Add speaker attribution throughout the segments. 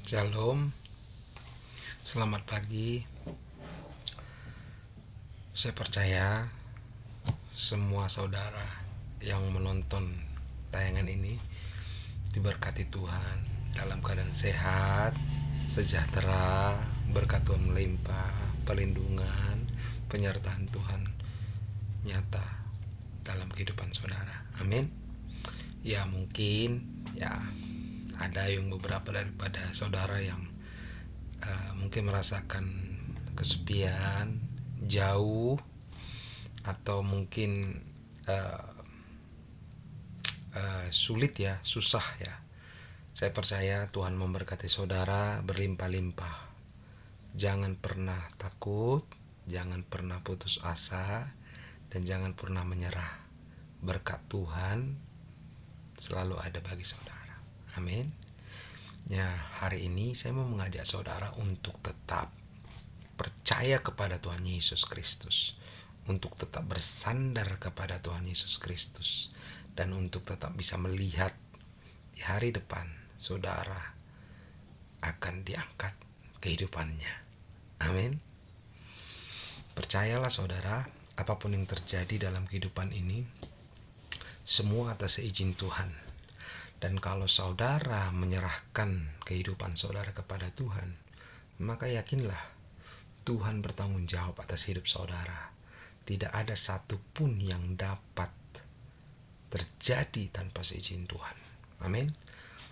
Speaker 1: Shalom, selamat pagi. Saya percaya semua saudara yang menonton tayangan ini diberkati Tuhan dalam keadaan sehat, sejahtera, berkat Tuhan melimpah, perlindungan, penyertaan Tuhan nyata dalam kehidupan saudara. Amin. Ya mungkin ada yang beberapa daripada saudara yang mungkin merasakan kesepian, jauh, atau mungkin sulit ya, susah ya. Saya percaya Tuhan memberkati saudara berlimpah-limpah. Jangan pernah takut, jangan pernah putus asa, dan jangan pernah menyerah. Berkat Tuhan selalu ada bagi saudara. Amin. Ya, hari ini saya mau mengajak saudara untuk tetap percaya kepada Tuhan Yesus Kristus, untuk tetap bersandar kepada Tuhan Yesus Kristus, dan untuk tetap bisa melihat di hari depan saudara akan diangkat kehidupannya. Amin. Percayalah saudara, apapun yang terjadi dalam kehidupan ini, semua atas izin Tuhan. Dan kalau saudara menyerahkan kehidupan saudara kepada Tuhan, maka yakinlah Tuhan bertanggung jawab atas hidup saudara. Tidak ada satupun yang dapat terjadi tanpa seizin Tuhan. Amin.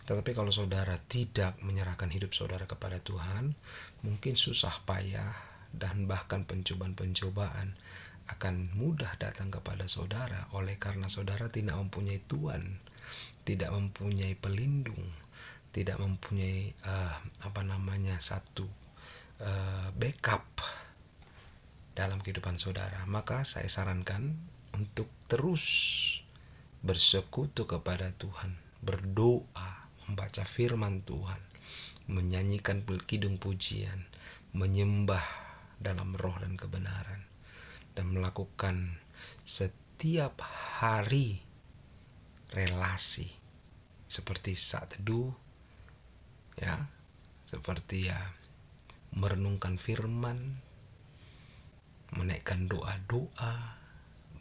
Speaker 1: Tetapi kalau saudara tidak menyerahkan hidup saudara kepada Tuhan, mungkin susah payah dan bahkan pencobaan-pencobaan akan mudah datang kepada saudara oleh karena saudara tidak mempunyai Tuhan, tidak mempunyai pelindung, tidak mempunyai satu backup dalam kehidupan saudara. Maka saya sarankan untuk terus bersekutu kepada Tuhan, berdoa, membaca firman Tuhan, menyanyikan kidung pujian, menyembah dalam roh dan kebenaran, dan melakukan setiap hari relasi seperti saat teduh, ya, seperti merenungkan firman, menaikkan doa-doa,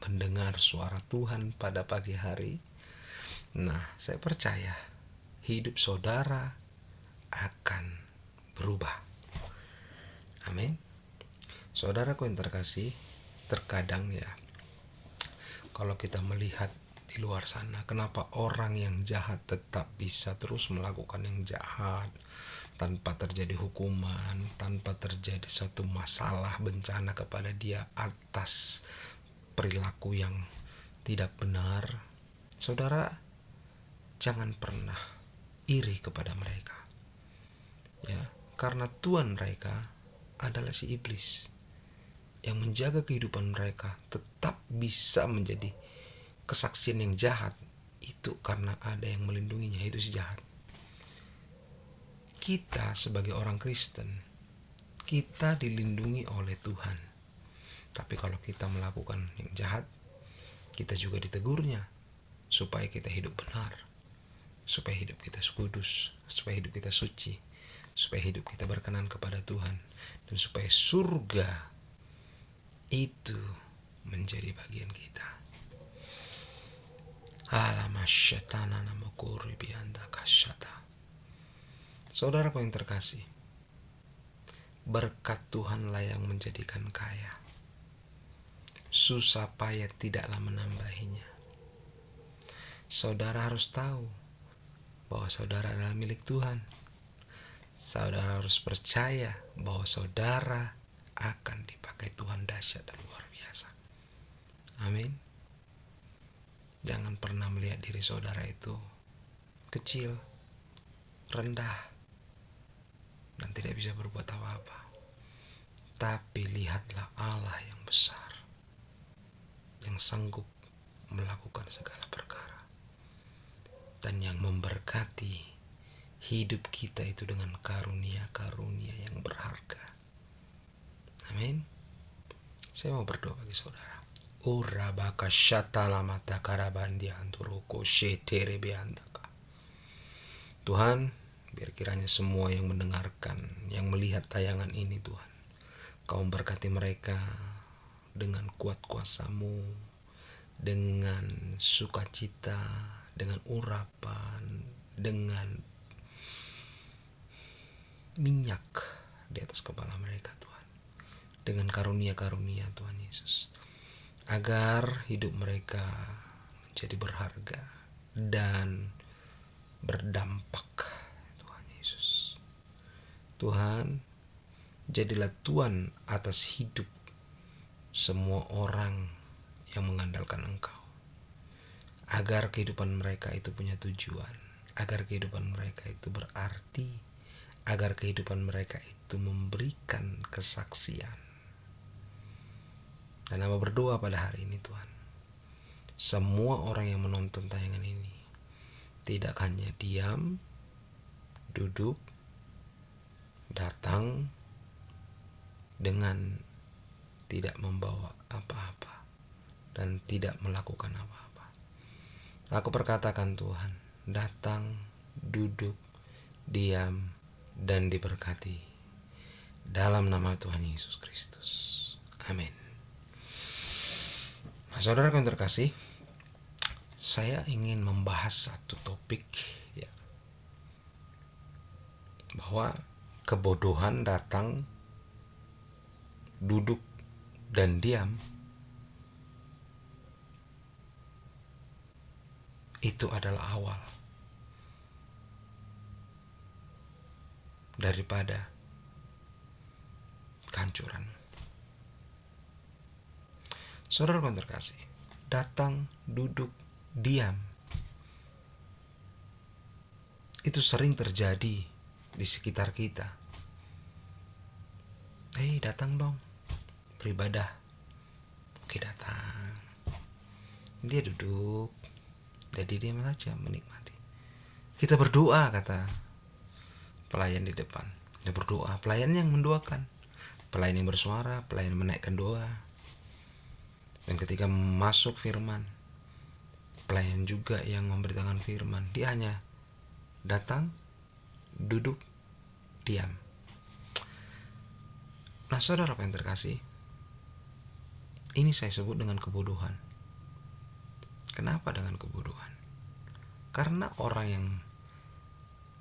Speaker 1: mendengar suara Tuhan pada pagi hari. Nah, saya percaya hidup saudara akan berubah. Amin. Saudaraku yang terkasih, terkadang kalau kita melihat di luar sana, kenapa orang yang jahat tetap bisa terus melakukan yang jahat tanpa terjadi hukuman, tanpa terjadi suatu masalah bencana kepada dia atas perilaku yang tidak benar. Saudara, jangan pernah iri kepada mereka, ya, karena Tuhan mereka adalah si iblis yang menjaga kehidupan mereka tetap bisa menjadi kesaksian yang jahat. Itu karena ada yang melindunginya, itu si jahat. Kita sebagai orang Kristen, kita dilindungi oleh Tuhan. Tapi kalau kita melakukan yang jahat, kita juga ditegurnya supaya kita hidup benar, supaya hidup kita kudus, supaya hidup kita suci, supaya hidup kita berkenan kepada Tuhan, dan supaya surga itu menjadi bagian kita. Saudaraku yang terkasih, berkat Tuhanlah yang menjadikan kaya. Susah payah tidaklah menambahinya. Saudara harus tahu bahwa saudara adalah milik Tuhan. Saudara harus percaya bahwa saudara akan dipakai Tuhan dahsyat dan luar biasa. Amin. Jangan pernah melihat diri saudara itu kecil, rendah, dan tidak bisa berbuat apa-apa. Tapi lihatlah Allah yang besar, yang sanggup melakukan segala perkara, dan yang memberkati hidup kita itu dengan karunia-karunia yang berharga. Amin. Saya mau berdoa bagi saudara. Urabaka shatalamata karabandi anturuko shetere beandaka. Tuhan, Biar kiranya semua yang mendengarkan, yang melihat tayangan ini Tuhan, Kau memberkati mereka dengan kuat kuasa-Mu, dengan sukacita, dengan urapan, dengan minyak di atas kepala mereka Tuhan, dengan karunia-karunia Tuhan Yesus, agar hidup mereka menjadi berharga dan berdampak Tuhan Yesus. Tuhan, jadilah Tuhan atas hidup semua orang yang mengandalkan Engkau, agar kehidupan mereka itu punya tujuan, agar kehidupan mereka itu berarti, agar kehidupan mereka itu memberikan kesaksian. Dan Hamba berdoa pada hari ini Tuhan, semua orang yang menonton tayangan ini tidak hanya diam, duduk, datang dengan tidak membawa apa-apa dan tidak melakukan apa-apa. Aku perkatakan Tuhan, datang, duduk, diam, dan diberkati dalam nama Tuhan Yesus Kristus. Amin. Nah, saudara yang terkasih, saya ingin membahas satu topik ya, bahwa kebodohan datang, duduk, dan diam itu adalah awal daripada kehancuran. Saudara yang terkasih, datang, duduk, diam itu sering terjadi di sekitar kita. Datang dong, beribadah. Oke, datang. Dia duduk, jadi diam saja menikmati. Kita berdoa, kata pelayan di depan. Dia berdoa, pelayan yang mendoakan, pelayan yang bersuara, pelayan yang menaikkan doa. Dan ketika masuk firman, pelayan juga yang memberitakan firman. Dia hanya datang, duduk, diam. Nah, saudara yang terkasih, ini saya sebut dengan kebodohan. Kenapa dengan kebodohan? Karena orang yang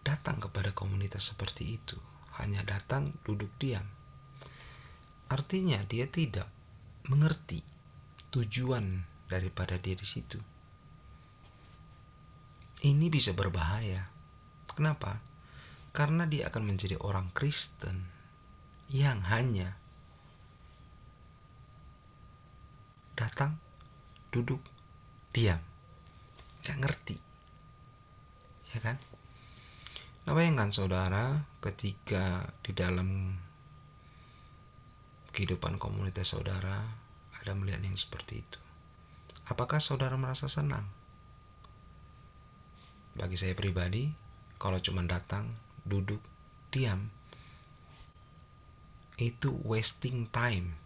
Speaker 1: datang kepada komunitas seperti itu hanya datang, duduk, diam, artinya dia tidak mengerti tujuan daripada dia di situ. Ini bisa berbahaya. Kenapa? Karena dia akan menjadi orang Kristen yang hanya datang, duduk, diam, gak ngerti, ya kan? Nah, bayangkan saudara, ketika di dalam kehidupan komunitas saudara ada melihat yang seperti itu, apakah saudara merasa senang? Bagi saya pribadi, kalau cuma datang, duduk, diam, itu wasting time,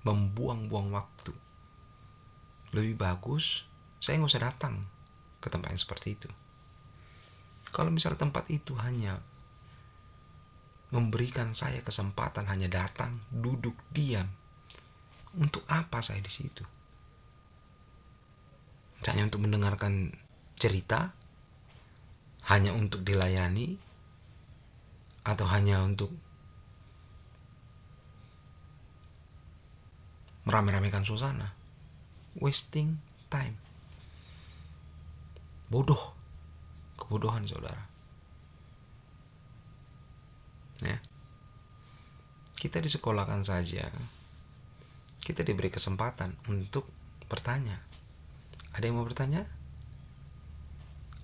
Speaker 1: membuang-buang waktu. Lebih bagus saya nggak usah datang ke tempat yang seperti itu. Kalau misalnya tempat itu hanya memberikan saya kesempatan hanya datang, duduk, diam, untuk apa saya di situ? Hanya untuk mendengarkan cerita, hanya untuk dilayani, atau hanya untuk merame-ramekan suasana? Wasting time. Bodoh. Kebodohan, saudara. Ya. Kita disekolahkan saja, kita diberi kesempatan untuk bertanya. Ada yang mau bertanya?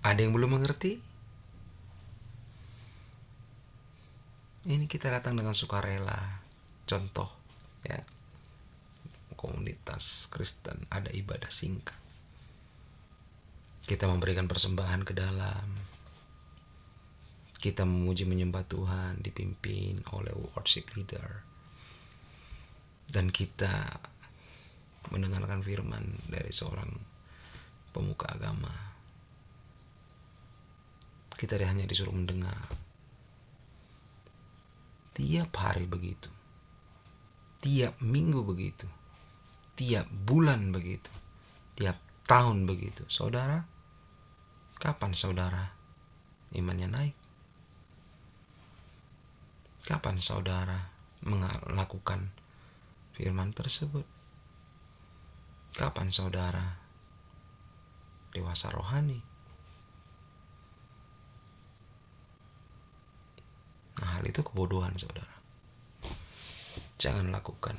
Speaker 1: Ada yang belum mengerti? Ini kita datang dengan sukarela. Contoh, ya, komunitas Kristen ada ibadah singkat, kita memberikan persembahan ke dalam, kita memuji menyembah Tuhan dipimpin oleh worship leader, dan kita mendengarkan firman dari seorang pemuka agama. Kita hanya disuruh mendengar, tiap hari begitu, tiap minggu begitu, tiap bulan begitu, tiap tahun begitu. Saudara, kapan saudara imannya naik? Kapan saudara melakukan firman tersebut? Kapan saudara dewasa rohani? Nah, hal itu kebodohan, saudara. Jangan lakukan.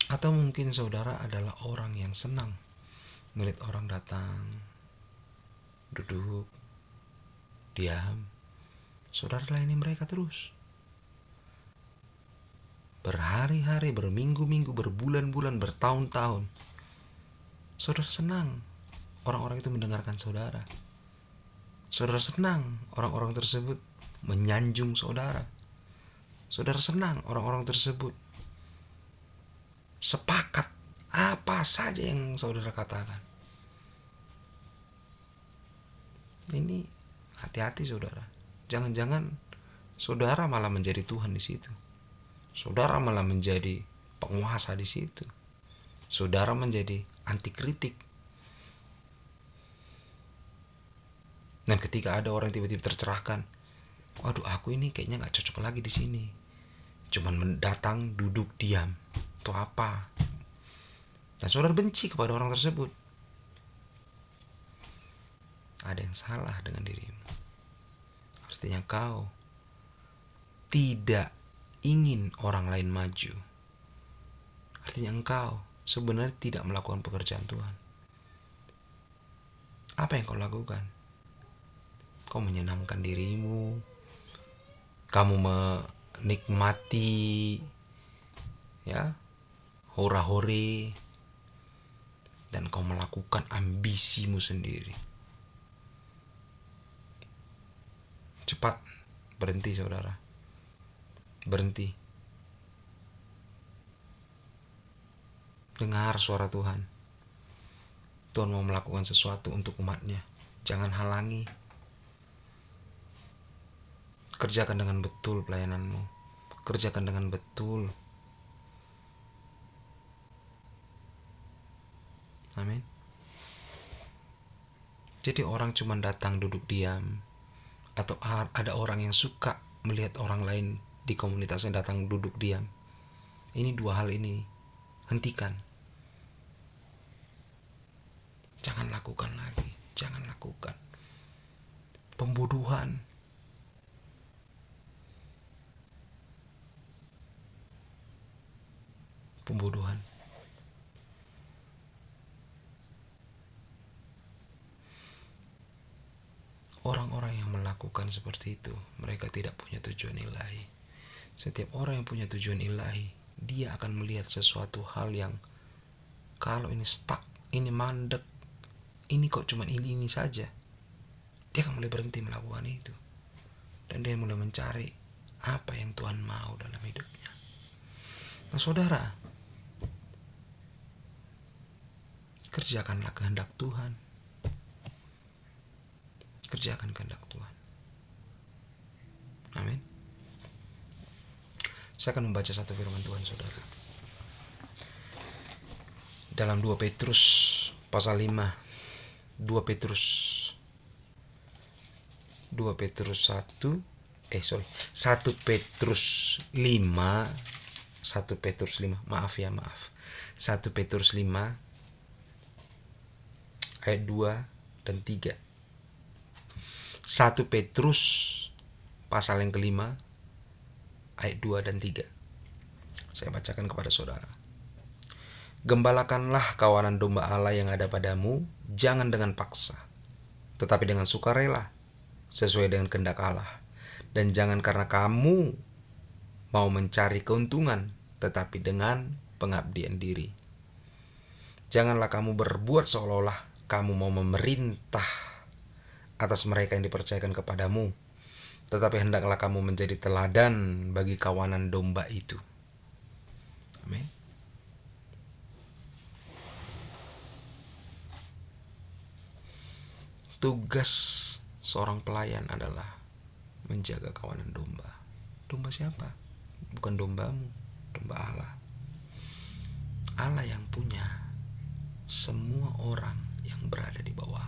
Speaker 1: Atau mungkin saudara adalah orang yang senang melihat orang datang, duduk, diam. Saudara layani mereka terus. Berhari-hari, berminggu-minggu, berbulan-bulan, bertahun-tahun. Saudara senang orang-orang itu mendengarkan saudara. Saudara senang orang-orang tersebut menyanjung saudara. Saudara senang orang-orang tersebut sepakat apa saja yang saudara katakan. Ini hati-hati saudara. Jangan-jangan saudara malah menjadi Tuhan di situ. Saudara malah menjadi penguasa di situ. Saudara menjadi anti kritik. Dan ketika ada orang tiba-tiba tercerahkan, waduh, aku ini kayaknya nggak cocok lagi di sini. Cuman datang, duduk, diam. Itu apa? Dan saudara benci kepada orang tersebut. Ada yang salah dengan dirimu. Artinya kau tidak ingin orang lain maju. Artinya engkau sebenarnya tidak melakukan pekerjaan Tuhan. Apa yang kau lakukan? Kau menyenangkan dirimu. Kamu menikmati hora-hore, dan kau melakukan ambisimu sendiri. Cepat berhenti saudara. Berhenti. Dengar suara Tuhan. Tuhan mau melakukan sesuatu untuk umatnya. Jangan halangi. Kerjakan dengan betul pelayananmu. Kerjakan dengan betul. Amin. Jadi orang cuma datang duduk diam, atau ada orang yang suka melihat orang lain di komunitasnya datang duduk diam. Ini dua hal ini hentikan. Jangan lakukan lagi. Jangan lakukan. Pembodohan. Pembodohan. Orang-orang yang melakukan seperti itu, mereka tidak punya tujuan ilahi. Setiap orang yang punya tujuan ilahi, dia akan melihat sesuatu hal yang kalau ini stuck, ini mandek, ini kok cuma ini saja, dia akan mulai berhenti melakukan itu. Dan dia mulai mencari apa yang Tuhan mau dalam hidupnya. Nah saudara, kerjakanlah kehendak Tuhan. Kerjakan kehendak Tuhan. Amin. Saya akan membaca satu firman Tuhan saudara. Dalam 2 Petrus pasal 5. 2 Petrus 1 Petrus 5. 1 Petrus 5. Maaf. 1 Petrus 5 ayat 2 dan 3. 1 Petrus pasal yang kelima ayat 2 dan 3. Saya bacakan kepada saudara. Gembalakanlah kawanan domba Allah yang ada padamu, jangan dengan paksa, tetapi dengan sukarela, sesuai dengan kehendak Allah. Dan jangan karena kamu mau mencari keuntungan, tetapi dengan pengabdian diri. Janganlah kamu berbuat seolah-olah kamu mau memerintah atas mereka yang dipercayakan kepadamu, tetapi hendaklah kamu menjadi teladan bagi kawanan domba itu. Amin. Tugas seorang pelayan adalah menjaga kawanan domba. Domba siapa? Bukan dombamu, domba Allah. Allah yang punya semua orang yang berada di bawah.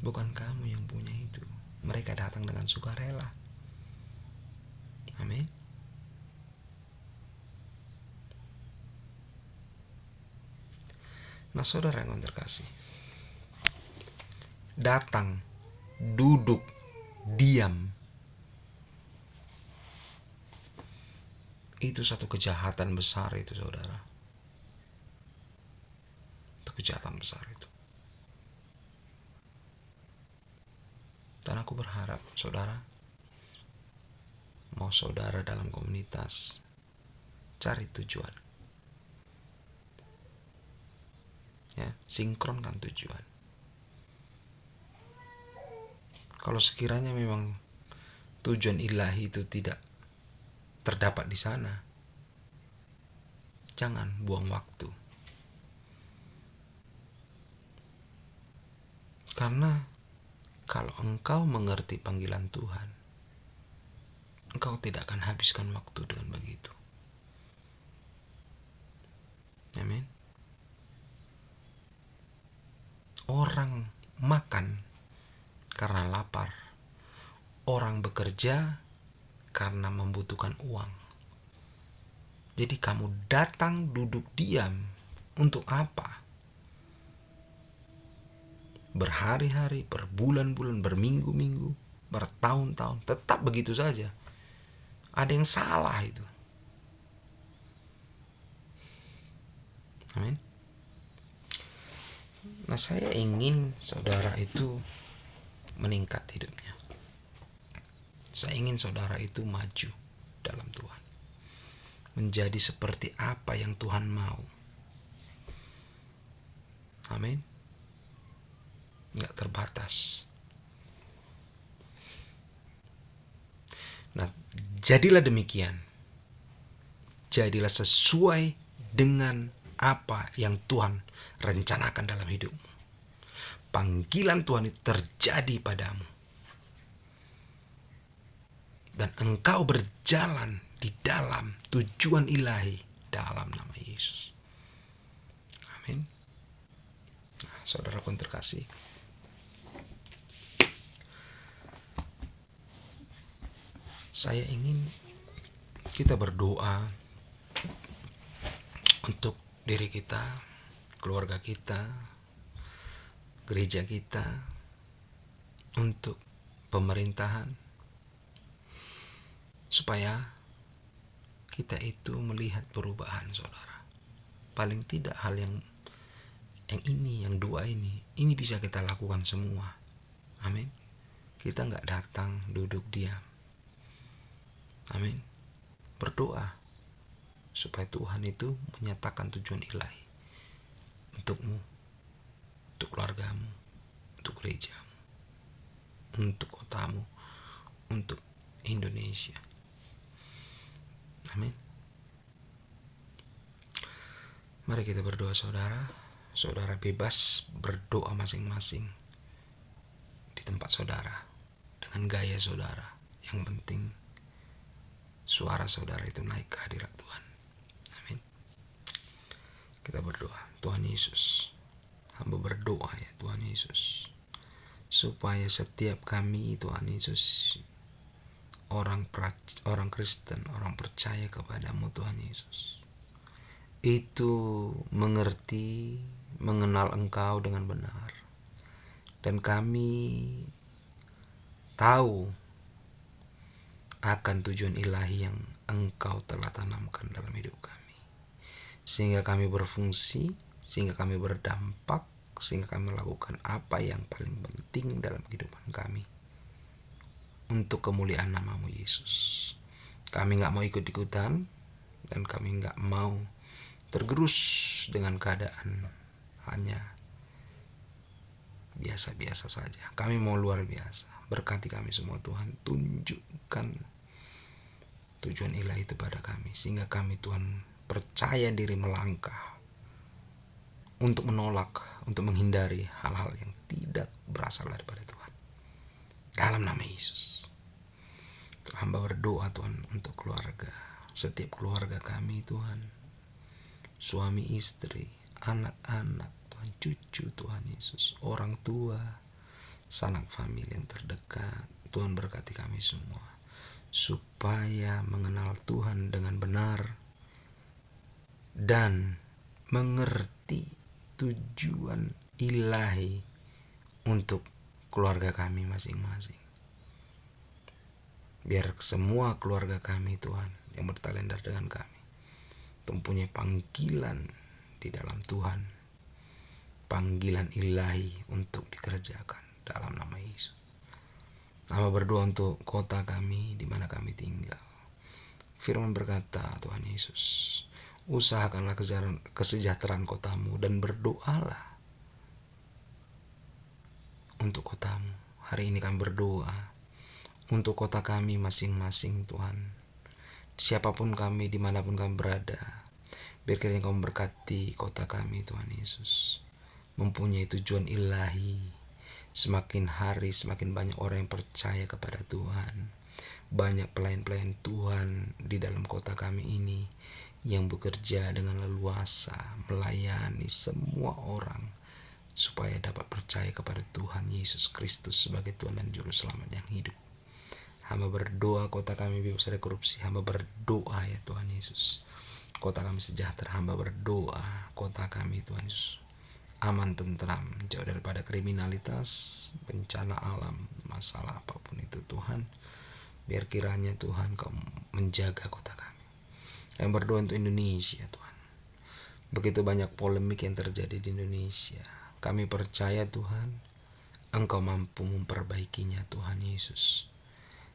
Speaker 1: Bukan kamu yang punya itu. Mereka datang dengan sukarela. Amin. Nah, saudara yang terkasih, datang, duduk, diam, itu satu kejahatan besar itu, saudara. Itu kejahatan besar itu. Dan aku berharap saudara, mau saudara dalam komunitas, cari tujuan. Ya, sinkronkan tujuan. Kalau sekiranya memang tujuan ilahi itu tidak terdapat di sana, jangan buang waktu. Karena kalau engkau mengerti panggilan Tuhan, engkau tidak akan habiskan waktu dengan begitu. Amin. Orang makan karena lapar. Orang bekerja karena membutuhkan uang. Jadi kamu datang duduk diam untuk apa? Berhari-hari, berbulan-bulan, berminggu-minggu, bertahun-tahun, tetap begitu saja. Ada yang salah itu. Amin. Nah, saya ingin saudara itu meningkat hidupnya. Saya ingin saudara itu maju dalam Tuhan. Menjadi seperti apa yang Tuhan mau. Amin. Nggak terbatas. Nah, jadilah demikian. Jadilah sesuai dengan apa yang Tuhan rencanakan dalam hidupmu. Panggilan Tuhan itu terjadi padamu. Dan engkau berjalan di dalam tujuan ilahi dalam nama Yesus. Amin. Nah, saudara pun terkasih, saya ingin kita berdoa untuk diri kita, keluarga kita, gereja kita, untuk pemerintahan, supaya kita itu melihat perubahan, saudara. Paling tidak hal yang ini, yang dua ini bisa kita lakukan semua. Amin. Kita nggak datang duduk diam. Amin. Berdoa supaya Tuhan itu menyatakan tujuan ilahi untukmu, untuk keluargamu, untuk gerejamu, untuk kotamu, untuk Indonesia. Amin. Mari kita berdoa, saudara. Saudara bebas berdoa masing-masing di tempat saudara, dengan gaya saudara. Yang penting suara saudara itu naik ke hadirat Tuhan. Amin. Kita berdoa. Tuhan Yesus, hamba berdoa ya Tuhan Yesus, supaya setiap kami, Tuhan Yesus, orang Kristen, orang percaya kepadamu Tuhan Yesus, itu mengerti, mengenal Engkau dengan benar. Dan kami tahu akan tujuan ilahi yang Engkau telah tanamkan dalam hidup kami. Sehingga kami berfungsi, sehingga kami berdampak, sehingga kami melakukan apa yang paling penting dalam kehidupan kami, untuk kemuliaan nama-Mu Yesus. Kami gak mau ikut-ikutan, dan kami gak mau tergerus dengan keadaan hanya biasa-biasa saja. Kami mau luar biasa. Berkati kami semua Tuhan. Tunjukkan tujuan ilahi itu pada kami, sehingga kami Tuhan percaya diri melangkah untuk menolak untuk menghindari hal-hal yang tidak berasal daripada Tuhan. Dalam nama Yesus, hamba berdoa Tuhan untuk keluarga, setiap keluarga kami Tuhan, suami istri, anak-anak Tuhan, cucu Tuhan Yesus, orang tua, sanak famili yang terdekat. Tuhan berkati kami semua supaya mengenal Tuhan dengan benar dan mengerti tujuan ilahi untuk keluarga kami masing-masing. Biar semua keluarga kami Tuhan yang bertalenta dengan kami mempunyai panggilan di dalam Tuhan, panggilan ilahi untuk dikerjakan dalam nama Yesus. Hamba berdoa untuk kota kami di mana kami tinggal. Firman berkata Tuhan Yesus, usahakanlah kesejahteraan kotamu dan berdoalah untuk kotamu. Hari ini kami berdoa untuk kota kami masing-masing Tuhan. Siapapun kami, dimanapun kami berada, biar kiranya Kau memberkati kota kami Tuhan Yesus, mempunyai tujuan ilahi. Semakin hari semakin banyak orang yang percaya kepada Tuhan. Banyak pelayan-pelayan Tuhan di dalam kota kami ini yang bekerja dengan leluasa melayani semua orang supaya dapat percaya kepada Tuhan Yesus Kristus sebagai Tuhan dan Juru Selamat yang hidup. Hamba berdoa kota kami bebas dari korupsi. Hamba berdoa ya Tuhan Yesus, kota kami sejahtera. Hamba berdoa kota kami Tuhan Yesus aman, tentram, jauh daripada kriminalitas, bencana alam, masalah apapun itu Tuhan. Biar kiranya Tuhan Kau menjaga kota kami. Yang berdoa untuk Indonesia Tuhan. Begitu banyak polemik yang terjadi di Indonesia. Kami percaya Tuhan, Engkau mampu memperbaikinya Tuhan Yesus.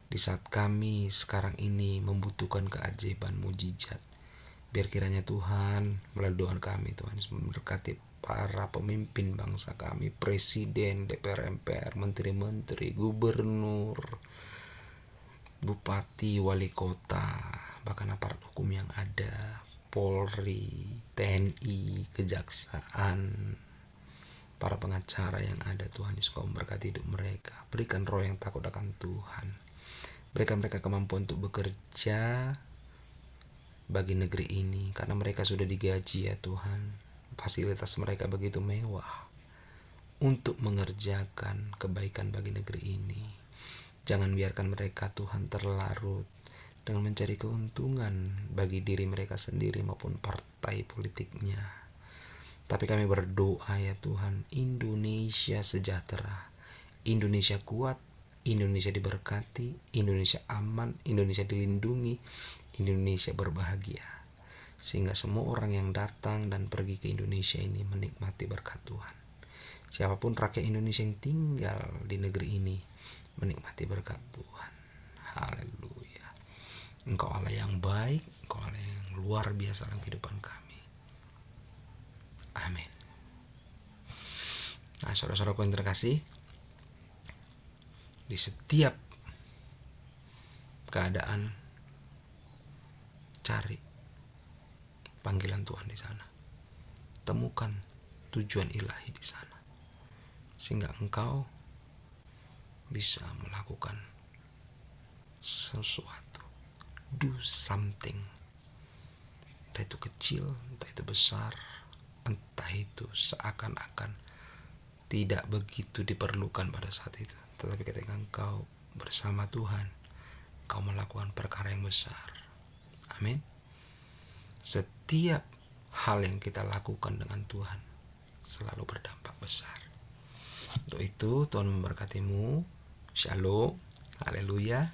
Speaker 1: Di saat kami sekarang ini membutuhkan keajaiban mujizat, biar kiranya Tuhan melalui doa kami Tuhan memberkati para pemimpin bangsa kami, presiden, DPR, MPR, menteri-menteri, gubernur, bupati, wali kota, bahkan aparat hukum yang ada, Polri, TNI, kejaksaan, para pengacara yang ada Tuhan Yesus, Kau memberkati hidup mereka. Berikan roh yang takut akan Tuhan. Berikan mereka kemampuan untuk bekerja bagi negeri ini, karena mereka sudah digaji ya Tuhan. Fasilitas mereka begitu mewah untuk mengerjakan kebaikan bagi negeri ini. Jangan biarkan mereka Tuhan terlarut dengan mencari keuntungan bagi diri mereka sendiri maupun partai politiknya. Tapi kami berdoa ya Tuhan, Indonesia sejahtera, Indonesia kuat, Indonesia diberkati, Indonesia aman, Indonesia dilindungi, Indonesia berbahagia. Sehingga semua orang yang datang dan pergi ke Indonesia ini menikmati berkat Tuhan. Siapapun rakyat Indonesia yang tinggal di negeri ini menikmati berkat Tuhan. Haleluya. Engkau Allah yang baik, Engkau Allah yang luar biasa dalam kehidupan kami. Amin. Nah, saudara-saudaraku yang terkasih, di setiap keadaan cari panggilan Tuhan di sana. Temukan tujuan ilahi di sana, sehingga engkau bisa melakukan sesuatu. Do something. Entah itu kecil, entah itu besar, entah itu seakan-akan tidak begitu diperlukan pada saat itu. Tetapi ketika engkau bersama Tuhan, engkau melakukan perkara yang besar. Amin. Setiap hal yang kita lakukan dengan Tuhan selalu berdampak besar. Untuk itu Tuhan memberkatimu. Shalom. Haleluya.